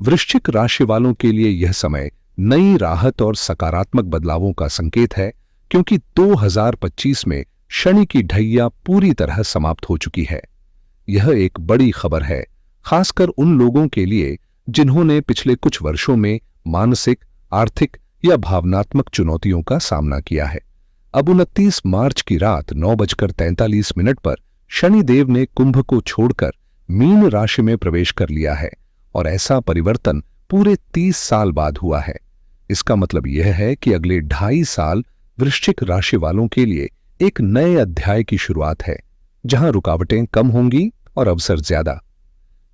वृश्चिक राशि वालों के लिए यह समय नई राहत और सकारात्मक बदलावों का संकेत है, क्योंकि 2025 में शनि की ढैया पूरी तरह समाप्त हो चुकी है। यह एक बड़ी खबर है, खासकर उन लोगों के लिए जिन्होंने पिछले कुछ वर्षों में मानसिक, आर्थिक या भावनात्मक चुनौतियों का सामना किया है। अब 29 मार्च की रात 9:43 पर शनिदेव ने कुंभ को छोड़कर मीन राशि में प्रवेश कर लिया है और ऐसा परिवर्तन पूरे 30 साल बाद हुआ है। इसका मतलब यह है कि अगले 2.5 साल वृश्चिक राशि वालों के लिए एक नए अध्याय की शुरुआत है, जहां रुकावटें कम होंगी और अवसर ज्यादा।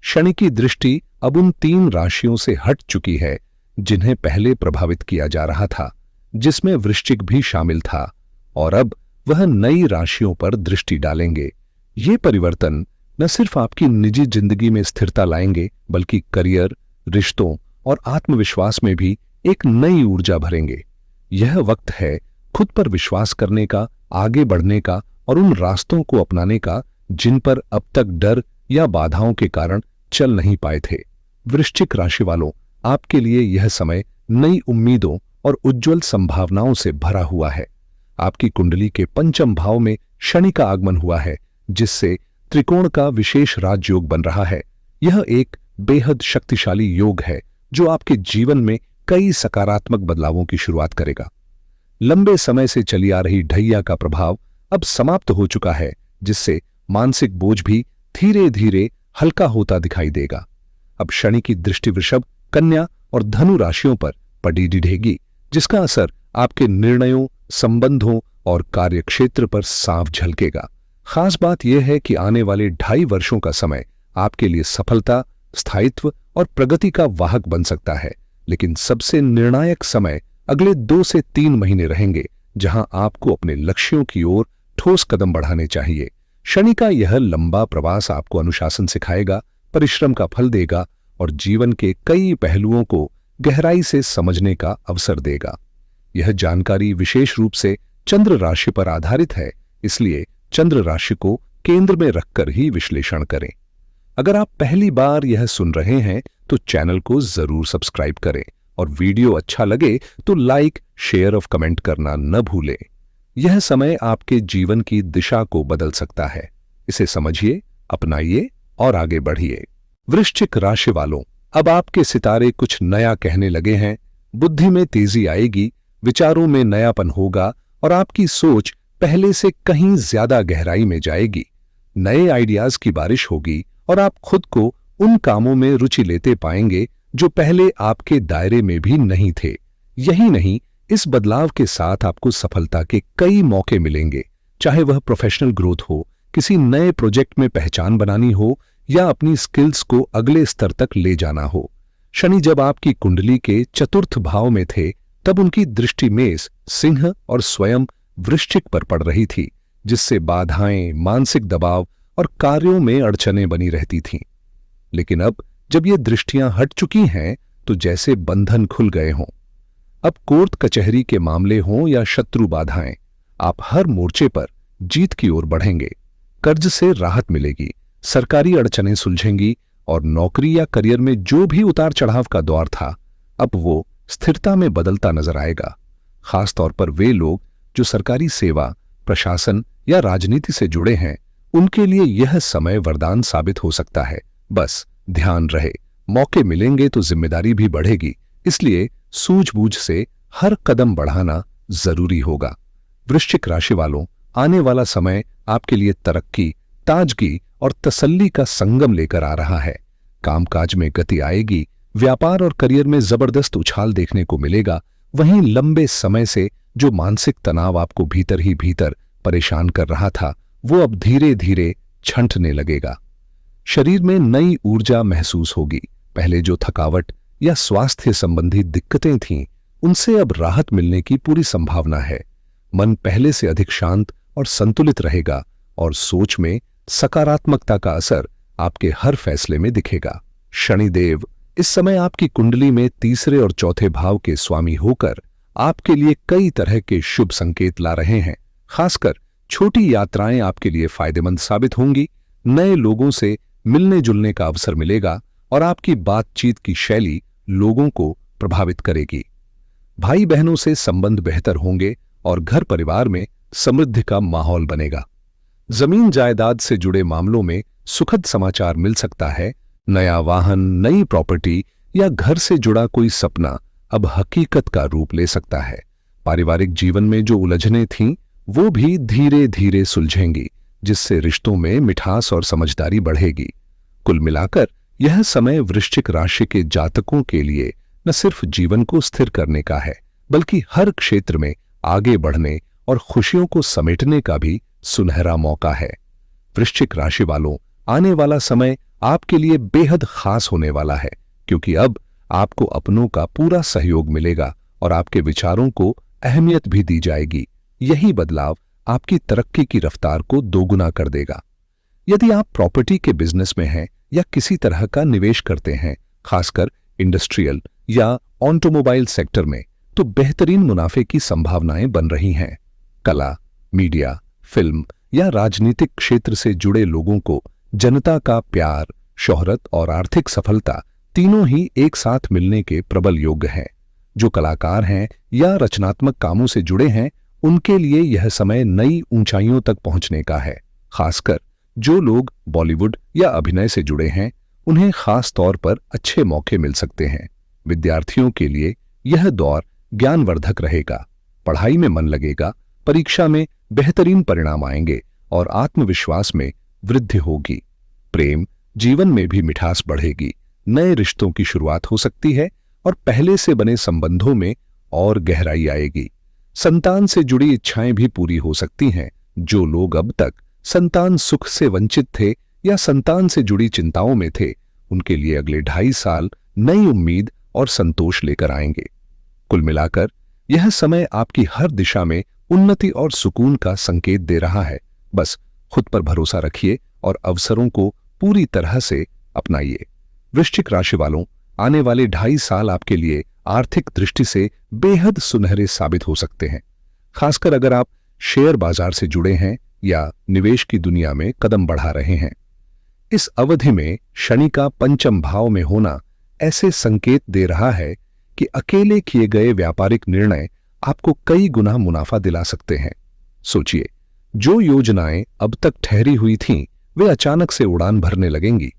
शनि की दृष्टि अब उन 3 राशियों से हट चुकी है जिन्हें पहले प्रभावित किया जा रहा था, जिसमें वृश्चिक भी शामिल था, और अब वह नई राशियों पर दृष्टि डालेंगे। ये परिवर्तन न सिर्फ आपकी निजी जिंदगी में स्थिरता लाएंगे, बल्कि करियर, रिश्तों और आत्मविश्वास में भी एक नई ऊर्जा भरेंगे। यह वक्त है खुद पर विश्वास करने का, आगे बढ़ने का और उन रास्तों को अपनाने का जिन पर अब तक डर या बाधाओं के कारण चल नहीं पाए थे। वृश्चिक राशि वालों, आपके लिए यह समय नई उम्मीदों और उज्जवल संभावनाओं से भरा हुआ है। आपकी कुंडली के पंचम भाव में शनि का आगमन हुआ है, जिससे त्रिकोण का विशेष राजयोग बन रहा है। यह एक बेहद शक्तिशाली योग है जो आपके जीवन में कई सकारात्मक बदलावों की शुरुआत करेगा। लंबे समय से चली आ रही ढैया का प्रभाव अब समाप्त हो चुका है, जिससे मानसिक बोझ भी धीरे धीरे हल्का होता दिखाई देगा। अब शनि की दृष्टि वृषभ, कन्या और धनु राशियों पर पड़ी दिखेगी, जिसका असर आपके निर्णयों, संबंधों और कार्यक्षेत्र पर साफ झलकेगा। खास बात यह है कि आने वाले 2.5 वर्षों का समय आपके लिए सफलता, स्थायित्व और प्रगति का वाहक बन सकता है, लेकिन सबसे निर्णायक समय अगले 2 से 3 महीने रहेंगे, जहां आपको अपने लक्ष्यों की ओर ठोस कदम बढ़ाने चाहिए। शनि का यह लंबा प्रवास आपको अनुशासन सिखाएगा, परिश्रम का फल देगा और जीवन के कई पहलुओं को गहराई से समझने का अवसर देगा। यह जानकारी विशेष रूप से चंद्र राशि पर आधारित है, इसलिए चंद्र राशि को केंद्र में रखकर ही विश्लेषण करें। अगर आप पहली बार यह सुन रहे हैं तो चैनल को जरूर सब्सक्राइब करें और वीडियो अच्छा लगे तो लाइक, शेयर और कमेंट करना न भूलें। यह समय आपके जीवन की दिशा को बदल सकता है। इसे समझिए, अपनाइए और आगे बढ़िए। वृश्चिक राशि वालों, अब आपके सितारे कुछ नया कहने लगे हैं। बुद्धि में तेजी आएगी, विचारों में नयापन होगा और आपकी सोच पहले से कहीं ज्यादा गहराई में जाएगी। नए आइडियाज की बारिश होगी और आप खुद को उन कामों में रुचि लेते पाएंगे जो पहले आपके दायरे में भी नहीं थे। यही नहीं, इस बदलाव के साथ आपको सफलता के कई मौके मिलेंगे, चाहे वह प्रोफेशनल ग्रोथ हो, किसी नए प्रोजेक्ट में पहचान बनानी हो या अपनी स्किल्स को अगले स्तर तक ले जाना हो। शनि जब आपकी कुंडली के चतुर्थ भाव में थे, तब उनकी दृष्टि मेष, सिंह और स्वयं वृश्चिक पर पड़ रही थी, जिससे बाधाएं, मानसिक दबाव और कार्यों में अड़चनें बनी रहती थीं। लेकिन अब जब ये दृष्टियां हट चुकी हैं, तो जैसे बंधन खुल गए हों। अब कोर्ट कचहरी के मामले हों या शत्रु बाधाएं, आप हर मोर्चे पर जीत की ओर बढ़ेंगे। कर्ज से राहत मिलेगी, सरकारी अड़चनें सुलझेंगी और नौकरी या करियर में जो भी उतार चढ़ाव का दौर था, अब वो स्थिरता में बदलता नजर आएगा। खासतौर पर वे लोग जो सरकारी सेवा, प्रशासन या राजनीति से जुड़े हैं, उनके लिए यह समय वरदान साबित हो सकता है। बस ध्यान रहे, मौके मिलेंगे तो जिम्मेदारी भी बढ़ेगी, इसलिए सूझबूझ से हर कदम बढ़ाना जरूरी होगा। वृश्चिक राशि वालों, आने वाला समय आपके लिए तरक्की, ताजगी और तसल्ली का संगम लेकर आ रहा है। कामकाज में गति आएगी, व्यापार और करियर में जबरदस्त उछाल देखने को मिलेगा। वहीं लंबे समय से जो मानसिक तनाव आपको भीतर ही भीतर परेशान कर रहा था, वो अब धीरे धीरे छंटने लगेगा। शरीर में नई ऊर्जा महसूस होगी। पहले जो थकावट या स्वास्थ्य संबंधी दिक्कतें थीं, उनसे अब राहत मिलने की पूरी संभावना है। मन पहले से अधिक शांत और संतुलित रहेगा और सोच में सकारात्मकता का असर आपके हर फैसले में दिखेगा। शनिदेव इस समय आपकी कुंडली में तीसरे और चौथे भाव के स्वामी होकर आपके लिए कई तरह के शुभ संकेत ला रहे हैं। खासकर छोटी यात्राएं आपके लिए फायदेमंद साबित होंगी। नए लोगों से मिलने जुलने का अवसर मिलेगा और आपकी बातचीत की शैली लोगों को प्रभावित करेगी। भाई बहनों से संबंध बेहतर होंगे और घर परिवार में समृद्धि का माहौल बनेगा। जमीन जायदाद से जुड़े मामलों में सुखद समाचार मिल सकता है। नया वाहन, नई प्रॉपर्टी या घर से जुड़ा कोई सपना अब हकीकत का रूप ले सकता है। पारिवारिक जीवन में जो उलझनें थीं, वो भी धीरे धीरे सुलझेंगी, जिससे रिश्तों में मिठास और समझदारी बढ़ेगी। कुल मिलाकर यह समय वृश्चिक राशि के जातकों के लिए न सिर्फ जीवन को स्थिर करने का है, बल्कि हर क्षेत्र में आगे बढ़ने और खुशियों को समेटने का भी सुनहरा मौका है। वृश्चिक राशि वालों, आने वाला समय आपके लिए बेहद खास होने वाला है, क्योंकि अब आपको अपनों का पूरा सहयोग मिलेगा और आपके विचारों को अहमियत भी दी जाएगी। यही बदलाव आपकी तरक्की की रफ्तार को दोगुना कर देगा। यदि आप प्रॉपर्टी के बिजनेस में हैं या किसी तरह का निवेश करते हैं, खासकर इंडस्ट्रियल या ऑटोमोबाइल सेक्टर में, तो बेहतरीन मुनाफे की संभावनाएं बन रही हैं। कला, मीडिया, फिल्म या राजनीतिक क्षेत्र से जुड़े लोगों को जनता का प्यार, शोहरत और आर्थिक सफलता तीनों ही एक साथ मिलने के प्रबल योग हैं। जो कलाकार हैं या रचनात्मक कामों से जुड़े हैं, उनके लिए यह समय नई ऊंचाइयों तक पहुंचने का है। खासकर जो लोग बॉलीवुड या अभिनय से जुड़े हैं, उन्हें खास तौर पर अच्छे मौके मिल सकते हैं। विद्यार्थियों के लिए यह दौर ज्ञानवर्धक रहेगा। पढ़ाई में मन लगेगा, परीक्षा में बेहतरीन परिणाम आएंगे और आत्मविश्वास में वृद्धि होगी। प्रेम जीवन में भी मिठास बढ़ेगी, नए रिश्तों की शुरुआत हो सकती है और पहले से बने संबंधों में और गहराई आएगी। संतान से जुड़ी इच्छाएं भी पूरी हो सकती हैं। जो लोग अब तक संतान सुख से वंचित थे या संतान से जुड़ी चिंताओं में थे, उनके लिए अगले 2.5 साल नई उम्मीद और संतोष लेकर आएंगे। कुल मिलाकर यह समय आपकी हर दिशा में उन्नति और सुकून का संकेत दे रहा है। बस खुद पर भरोसा रखिए और अवसरों को पूरी तरह से अपनाइए। वृश्चिक राशि वालों, आने वाले 2.5 साल आपके लिए आर्थिक दृष्टि से बेहद सुनहरे साबित हो सकते हैं। खासकर अगर आप शेयर बाजार से जुड़े हैं या निवेश की दुनिया में कदम बढ़ा रहे हैं। इस अवधि में शनि का पंचम भाव में होना ऐसे संकेत दे रहा है कि अकेले किए गए व्यापारिक निर्णय आपको कई गुना मुनाफा दिला सकते हैं। सोचिए, जो योजनाएं अब तक ठहरी हुई थीं, वे अचानक से उड़ान भरने लगेंगी।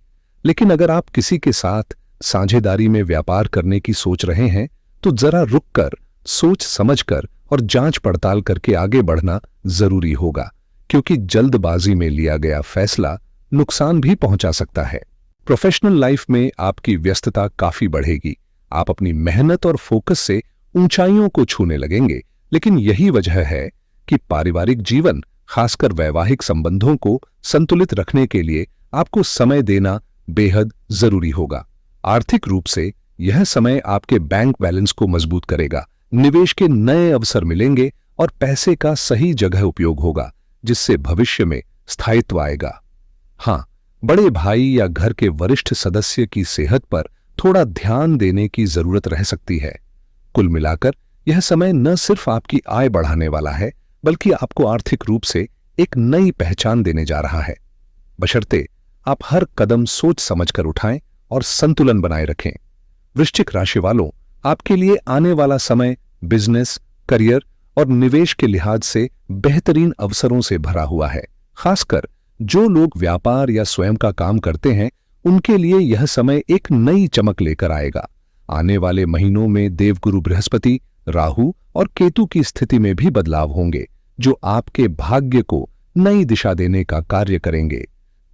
लेकिन अगर आप किसी के साथ साझेदारी में व्यापार करने की सोच रहे हैं, तो जरा रुककर, सोच समझकर और जांच पड़ताल करके आगे बढ़ना जरूरी होगा, क्योंकि जल्दबाजी में लिया गया फैसला नुकसान भी पहुंचा सकता है। प्रोफेशनल लाइफ में आपकी व्यस्तता काफी बढ़ेगी। आप अपनी मेहनत और फोकस से ऊंचाइयों को छूने लगेंगे। लेकिन यही वजह है कि पारिवारिक जीवन, खासकर वैवाहिक संबंधों को संतुलित रखने के लिए आपको समय देना बेहद जरूरी होगा। आर्थिक रूप से यह समय आपके बैंक बैलेंस को मजबूत करेगा, निवेश के नए अवसर मिलेंगे और पैसे का सही जगह उपयोग होगा, जिससे भविष्य में स्थायित्व आएगा। हाँ, बड़े भाई या घर के वरिष्ठ सदस्य की सेहत पर थोड़ा ध्यान देने की जरूरत रह सकती है। कुल मिलाकर यह समय न सिर्फ आपकी आय बढ़ाने वाला है, बल्कि आपको आर्थिक रूप से एक नई पहचान देने जा रहा है, बशर्ते आप हर कदम सोच समझकर उठाएं और संतुलन बनाए रखें। वृश्चिक राशि वालों, आपके लिए आने वाला समय बिजनेस, करियर और निवेश के लिहाज से बेहतरीन अवसरों से भरा हुआ है। खासकर जो लोग व्यापार या स्वयं का काम करते हैं, उनके लिए यह समय एक नई चमक लेकर आएगा। आने वाले महीनों में देवगुरु बृहस्पति, राहु और केतु की स्थिति में भी बदलाव होंगे, जो आपके भाग्य को नई दिशा देने का कार्य करेंगे।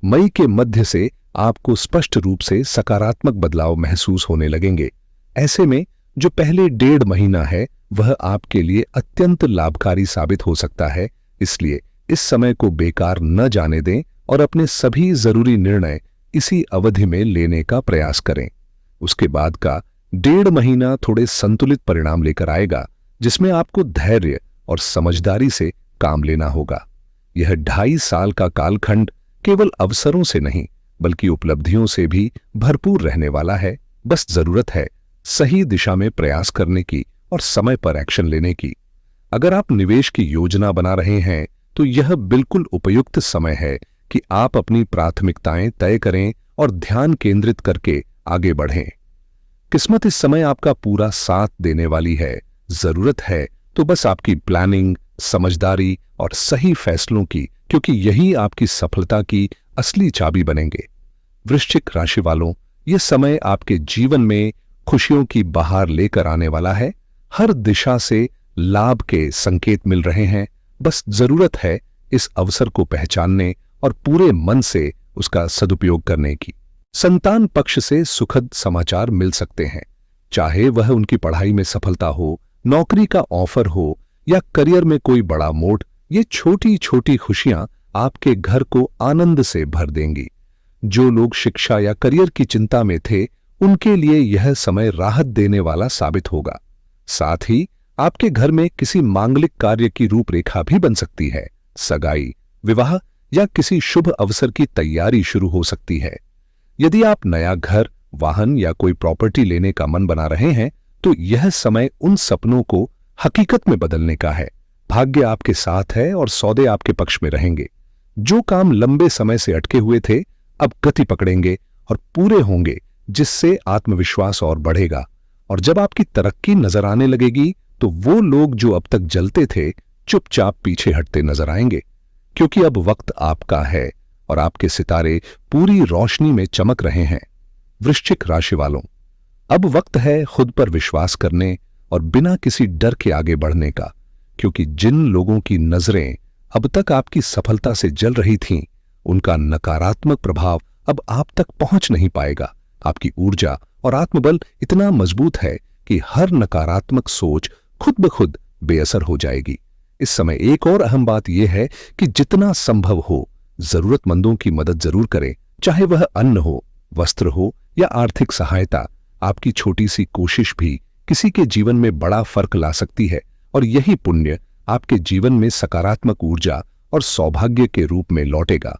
मई के मध्य से आपको स्पष्ट रूप से सकारात्मक बदलाव महसूस होने लगेंगे। ऐसे में जो पहले 1.5 महीना है, वह आपके लिए अत्यंत लाभकारी साबित हो सकता है। इसलिए इस समय को बेकार न जाने दें और अपने सभी जरूरी निर्णय इसी अवधि में लेने का प्रयास करें। उसके बाद का 1.5 महीना थोड़े संतुलित परिणाम लेकर आएगा, जिसमें आपको धैर्य और समझदारी से काम लेना होगा। यह 2.5 साल का कालखंड केवल अवसरों से नहीं, बल्कि उपलब्धियों से भी भरपूर रहने वाला है। बस जरूरत है सही दिशा में प्रयास करने की और समय पर एक्शन लेने की। अगर आप निवेश की योजना बना रहे हैं, तो यह बिल्कुल उपयुक्त समय है कि आप अपनी प्राथमिकताएं तय करें और ध्यान केंद्रित करके आगे बढ़ें। किस्मत इस समय आपका पूरा साथ देने वाली है। जरूरत है तो बस आपकी प्लानिंग, समझदारी और सही फैसलों की, क्योंकि यही आपकी सफलता की असली चाबी बनेंगे। वृश्चिक राशि वालों, यह समय आपके जीवन में खुशियों की बहार लेकर आने वाला है। हर दिशा से लाभ के संकेत मिल रहे हैं। बस जरूरत है इस अवसर को पहचानने और पूरे मन से उसका सदुपयोग करने की। संतान पक्ष से सुखद समाचार मिल सकते हैं, चाहे वह उनकी पढ़ाई में सफलता हो, नौकरी का ऑफर हो या करियर में कोई बड़ा मोड़। ये छोटी छोटी खुशियां आपके घर को आनंद से भर देंगी। जो लोग शिक्षा या करियर की चिंता में थे, उनके लिए यह समय राहत देने वाला साबित होगा। साथ ही आपके घर में किसी मांगलिक कार्य की रूपरेखा भी बन सकती है। सगाई, विवाह या किसी शुभ अवसर की तैयारी शुरू हो सकती है। यदि आप नया घर, वाहन या कोई प्रॉपर्टी लेने का मन बना रहे हैं, तो यह समय उन सपनों को हकीकत में बदलने का है। भाग्य आपके साथ है और सौदे आपके पक्ष में रहेंगे। जो काम लंबे समय से अटके हुए थे, अब गति पकड़ेंगे और पूरे होंगे, जिससे आत्मविश्वास और बढ़ेगा। और जब आपकी तरक्की नजर आने लगेगी, तो वो लोग जो अब तक जलते थे, चुपचाप पीछे हटते नजर आएंगे, क्योंकि अब वक्त आपका है और आपके सितारे पूरी रोशनी में चमक रहे हैं। वृश्चिक राशि वालों, अब वक्त है खुद पर विश्वास करने और बिना किसी डर के आगे बढ़ने का, क्योंकि जिन लोगों की नजरें अब तक आपकी सफलता से जल रही थीं, उनका नकारात्मक प्रभाव अब आप तक पहुंच नहीं पाएगा। आपकी ऊर्जा और आत्मबल इतना मजबूत है कि हर नकारात्मक सोच खुद ब खुद बेअसर हो जाएगी। इस समय एक और अहम बात यह है कि जितना संभव हो, जरूरतमंदों की मदद जरूर करें, चाहे वह अन्न हो, वस्त्र हो या आर्थिक सहायता। आपकी छोटी सी कोशिश भी किसी के जीवन में बड़ा फर्क ला सकती है, और यही पुण्य आपके जीवन में सकारात्मक ऊर्जा और सौभाग्य के रूप में लौटेगा।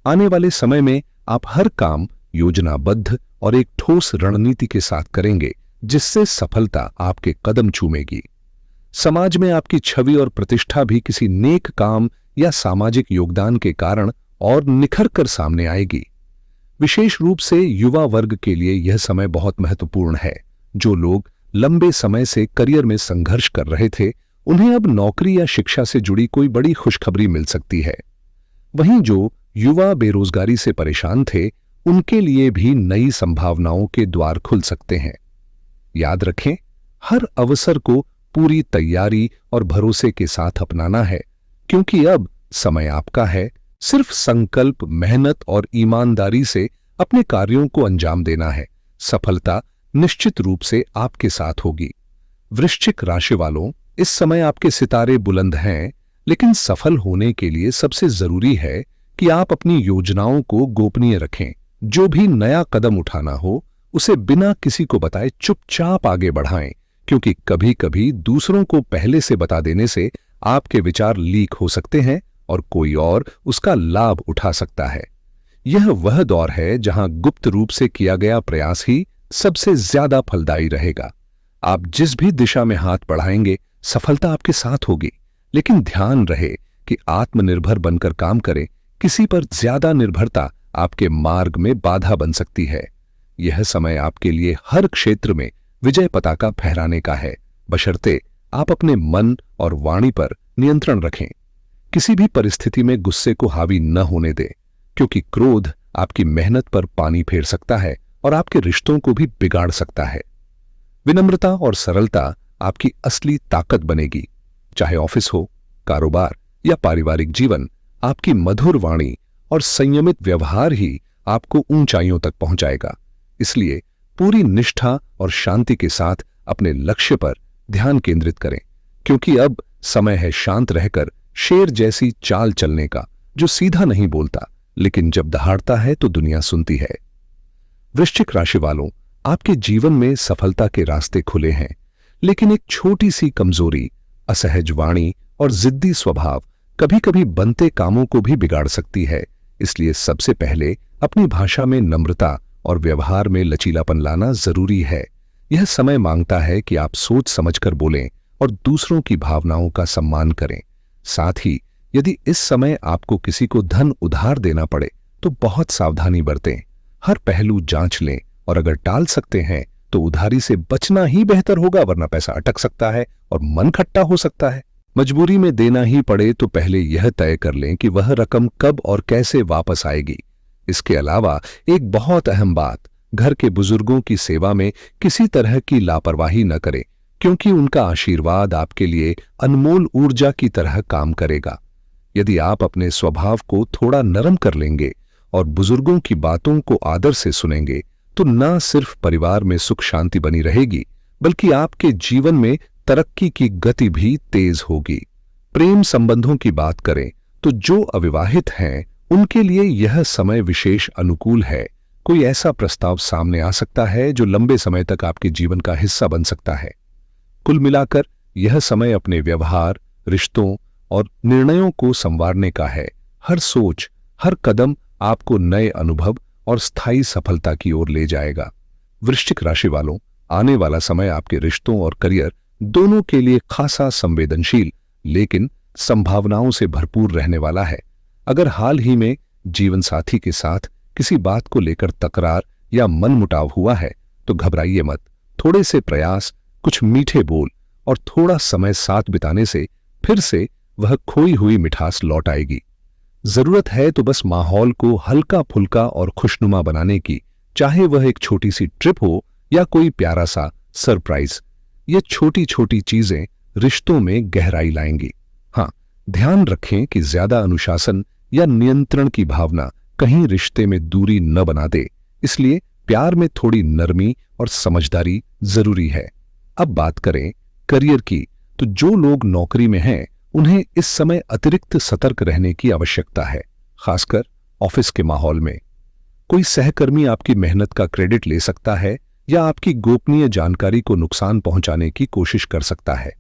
आने वाले समय में आप हर काम योजनाबद्ध और एक ठोस रणनीति के साथ करेंगे, जिससे सफलता आपके कदम चूमेगी। समाज में आपकी छवि और प्रतिष्ठा भी किसी नेक काम या सामाजिक योगदान के कारण और निखर कर सामने आएगी। विशेष रूप से युवा वर्ग के लिए यह समय बहुत महत्वपूर्ण है। जो लोग लंबे समय से करियर में संघर्ष कर रहे थे, उन्हें अब नौकरी या शिक्षा से जुड़ी कोई बड़ी खुशखबरी मिल सकती है। वहीं जो युवा बेरोजगारी से परेशान थे, उनके लिए भी नई संभावनाओं के द्वार खुल सकते हैं। याद रखें, हर अवसर को पूरी तैयारी और भरोसे के साथ अपनाना है, क्योंकि अब समय आपका है। सिर्फ संकल्प, मेहनत और ईमानदारी से अपने कार्यों को अंजाम देना है। सफलता निश्चित रूप से आपके साथ होगी। वृश्चिक राशि वालों, इस समय आपके सितारे बुलंद हैं, लेकिन सफल होने के लिए सबसे जरूरी है कि आप अपनी योजनाओं को गोपनीय रखें। जो भी नया कदम उठाना हो, उसे बिना किसी को बताए चुपचाप आगे बढ़ाएं, क्योंकि कभी कभी दूसरों को पहले से बता देने से आपके विचार लीक हो सकते हैं और कोई और उसका लाभ उठा सकता है। यह वह दौर है जहां गुप्त रूप से किया गया प्रयास ही सबसे ज्यादा फलदायी रहेगा। आप जिस भी दिशा में हाथ बढ़ाएंगे, सफलता आपके साथ होगी। लेकिन ध्यान रहे कि आत्मनिर्भर बनकर काम करें। किसी पर ज्यादा निर्भरता आपके मार्ग में बाधा बन सकती है। यह समय आपके लिए हर क्षेत्र में विजय पताका फहराने का है, बशर्ते आप अपने मन और वाणी पर नियंत्रण रखें। किसी भी परिस्थिति में गुस्से को हावी न होने दें, क्योंकि क्रोध आपकी मेहनत पर पानी फेर सकता है और आपके रिश्तों को भी बिगाड़ सकता है। विनम्रता और सरलता आपकी असली ताकत बनेगी। चाहे ऑफिस हो, कारोबार या पारिवारिक जीवन, आपकी मधुर वाणी और संयमित व्यवहार ही आपको ऊंचाइयों तक पहुंचाएगा। इसलिए पूरी निष्ठा और शांति के साथ अपने लक्ष्य पर ध्यान केंद्रित करें, क्योंकि अब समय है शांत रहकर शेर जैसी चाल चलने का, जो सीधा नहीं बोलता, लेकिन जब दहाड़ता है तो दुनिया सुनती है। वृश्चिक राशि वालों, आपके जीवन में सफलता के रास्ते खुले हैं, लेकिन एक छोटी सी कमजोरी, असहज वाणी और जिद्दी स्वभाव कभी कभी बनते कामों को भी बिगाड़ सकती है। इसलिए सबसे पहले अपनी भाषा में नम्रता और व्यवहार में लचीलापन लाना जरूरी है। यह समय मांगता है कि आप सोच समझकर बोलें और दूसरों की भावनाओं का सम्मान करें। साथ ही यदि इस समय आपको किसी को धन उधार देना पड़े, तो बहुत सावधानी बरतें। हर पहलू जांच लें और अगर टाल सकते हैं तो उधारी से बचना ही बेहतर होगा, वरना पैसा अटक सकता है और मन खट्टा हो सकता है। मजबूरी में देना ही पड़े तो पहले यह तय कर लें कि वह रकम कब और कैसे वापस आएगी। इसके अलावा एक बहुत अहम बात, घर के बुजुर्गों की सेवा में किसी तरह की लापरवाही न करें, क्योंकि उनका आशीर्वाद आपके लिए अनमोल ऊर्जा की तरह काम करेगा। यदि आप अपने स्वभाव को थोड़ा नरम कर लेंगे और बुजुर्गों की बातों को आदर से सुनेंगे तो न सिर्फ परिवार में सुख शांति बनी रहेगी, बल्कि आपके जीवन में तरक्की की गति भी तेज होगी। प्रेम संबंधों की बात करें तो जो अविवाहित हैं उनके लिए यह समय विशेष अनुकूल है। कोई ऐसा प्रस्ताव सामने आ सकता है जो लंबे समय तक आपके जीवन का हिस्सा बन सकता है। कुल मिलाकर यह समय अपने व्यवहार, रिश्तों और निर्णयों को संवारने का है। हर सोच, हर कदम आपको नए अनुभव और स्थायी सफलता की ओर ले जाएगा। वृश्चिक राशि वालों, आने वाला समय आपके रिश्तों और करियर दोनों के लिए खासा संवेदनशील लेकिन संभावनाओं से भरपूर रहने वाला है। अगर हाल ही में जीवन साथी के साथ किसी बात को लेकर तकरार या मनमुटाव हुआ है तो घबराइए मत। थोड़े से प्रयास, कुछ मीठे बोल और थोड़ा समय साथ बिताने से फिर से वह खोई हुई मिठास लौट आएगी। जरूरत है तो बस माहौल को हल्का फुल्का और खुशनुमा बनाने की, चाहे वह एक छोटी सी ट्रिप हो या कोई प्यारा सा सरप्राइज। ये छोटी छोटी चीजें रिश्तों में गहराई लाएंगी। हाँ, ध्यान रखें कि ज्यादा अनुशासन या नियंत्रण की भावना कहीं रिश्ते में दूरी न बना दे, इसलिए प्यार में थोड़ी नरमी और समझदारी जरूरी है। अब बात करें करियर की, तो जो लोग नौकरी में हैं उन्हें इस समय अतिरिक्त सतर्क रहने की आवश्यकता है, खासकर ऑफिस के माहौल में। कोई सहकर्मी आपकी मेहनत का क्रेडिट ले सकता है या आपकी गोपनीय जानकारी को नुकसान पहुंचाने की कोशिश कर सकता है।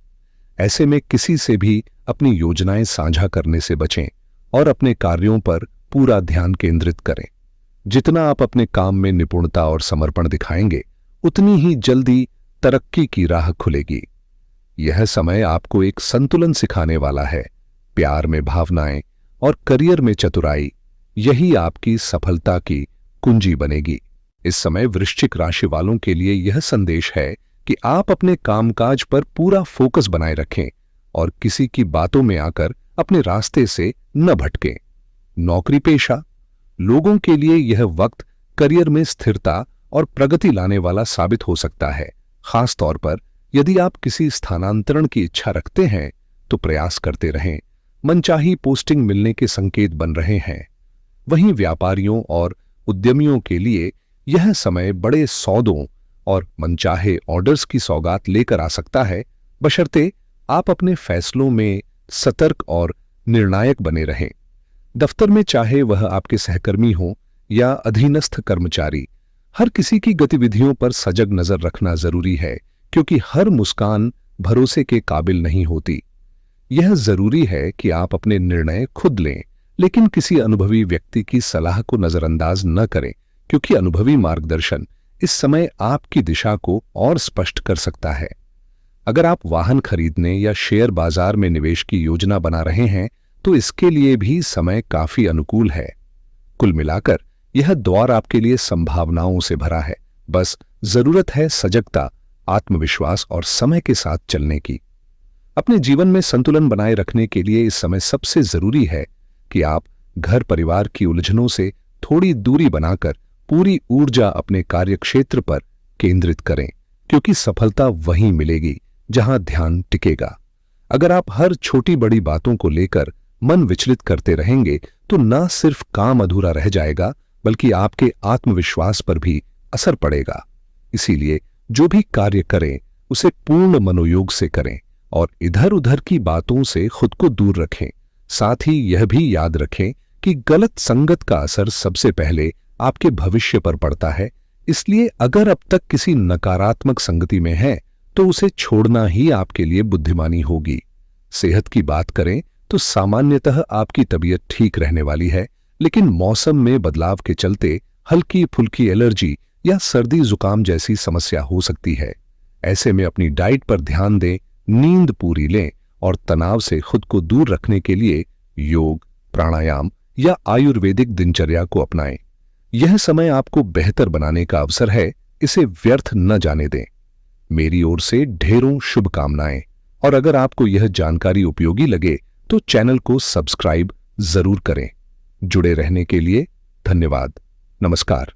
ऐसे में किसी से भी अपनी योजनाएं साझा करने से बचें और अपने कार्यों पर पूरा ध्यान केंद्रित करें। जितना आप अपने काम में निपुणता और समर्पण दिखाएंगे, उतनी ही जल्दी तरक्की की राह खुलेगी। यह समय आपको एक संतुलन सिखाने वाला है। प्यार में भावनाएं और करियर में चतुराई, यही आपकी सफलता की कुंजी बनेगी। इस समय वृश्चिक राशि वालों के लिए यह संदेश है कि आप अपने कामकाज पर पूरा फोकस बनाए रखें और किसी की बातों में आकर अपने रास्ते से न भटकें। नौकरी पेशा लोगों के लिए यह वक्त करियर में स्थिरता और प्रगति लाने वाला साबित हो सकता है। खास तौर पर यदि आप किसी स्थानांतरण की इच्छा रखते हैं तो प्रयास करते रहें। मनचाही पोस्टिंग मिलने के संकेत बन रहे हैं। वहीं व्यापारियों और उद्यमियों के लिए यह समय बड़े सौदों और मनचाहे ऑर्डर्स की सौगात लेकर आ सकता है, बशर्ते आप अपने फैसलों में सतर्क और निर्णायक बने रहें। दफ्तर में चाहे वह आपके सहकर्मी हो या अधीनस्थ कर्मचारी, हर किसी की गतिविधियों पर सजग नजर रखना जरूरी है, क्योंकि हर मुस्कान भरोसे के काबिल नहीं होती। यह जरूरी है कि आप अपने निर्णय खुद लें, लेकिन किसी अनुभवी व्यक्ति की सलाह को नजरअंदाज न करें, क्योंकि अनुभवी मार्गदर्शन इस समय आपकी दिशा को और स्पष्ट कर सकता है। अगर आप वाहन खरीदने या शेयर बाजार में निवेश की योजना बना रहे हैं तो इसके लिए भी समय काफी अनुकूल है। कुल मिलाकर यह दौर आपके लिए संभावनाओं से भरा है। बस जरूरत है सजगता, आत्मविश्वास और समय के साथ चलने की। अपने जीवन में संतुलन बनाए रखने के लिए इस समय सबसे जरूरी है कि आप घर परिवार की उलझनों से थोड़ी दूरी बनाकर पूरी ऊर्जा अपने कार्यक्षेत्र पर केंद्रित करें, क्योंकि सफलता वहीं मिलेगी जहां ध्यान टिकेगा। अगर आप हर छोटी बड़ी बातों को लेकर मन विचलित करते रहेंगे तो न सिर्फ काम अधूरा रह जाएगा, बल्कि आपके आत्मविश्वास पर भी असर पड़ेगा। इसीलिए जो भी कार्य करें उसे पूर्ण मनोयोग से करें और इधर उधर की बातों से खुद को दूर रखें। साथ ही यह भी याद रखें कि गलत संगत का असर सबसे पहले आपके भविष्य पर पड़ता है। इसलिए अगर अब तक किसी नकारात्मक संगति में है तो उसे छोड़ना ही आपके लिए बुद्धिमानी होगी। सेहत की बात करें तो सामान्यतः आपकी तबीयत ठीक रहने वाली है, लेकिन मौसम में बदलाव के चलते हल्की फुल्की एलर्जी या सर्दी जुकाम जैसी समस्या हो सकती है। ऐसे में अपनी डाइट पर ध्यान दें, नींद पूरी लें और तनाव से खुद को दूर रखने के लिए योग, प्राणायाम या आयुर्वेदिक दिनचर्या को अपनाएं। यह समय आपको बेहतर बनाने का अवसर है, इसे व्यर्थ न जाने दें। मेरी ओर से ढेरों शुभकामनाएं। और अगर आपको यह जानकारी उपयोगी लगे तो चैनल को सब्सक्राइब जरूर करें। जुड़े रहने के लिए धन्यवाद। नमस्कार।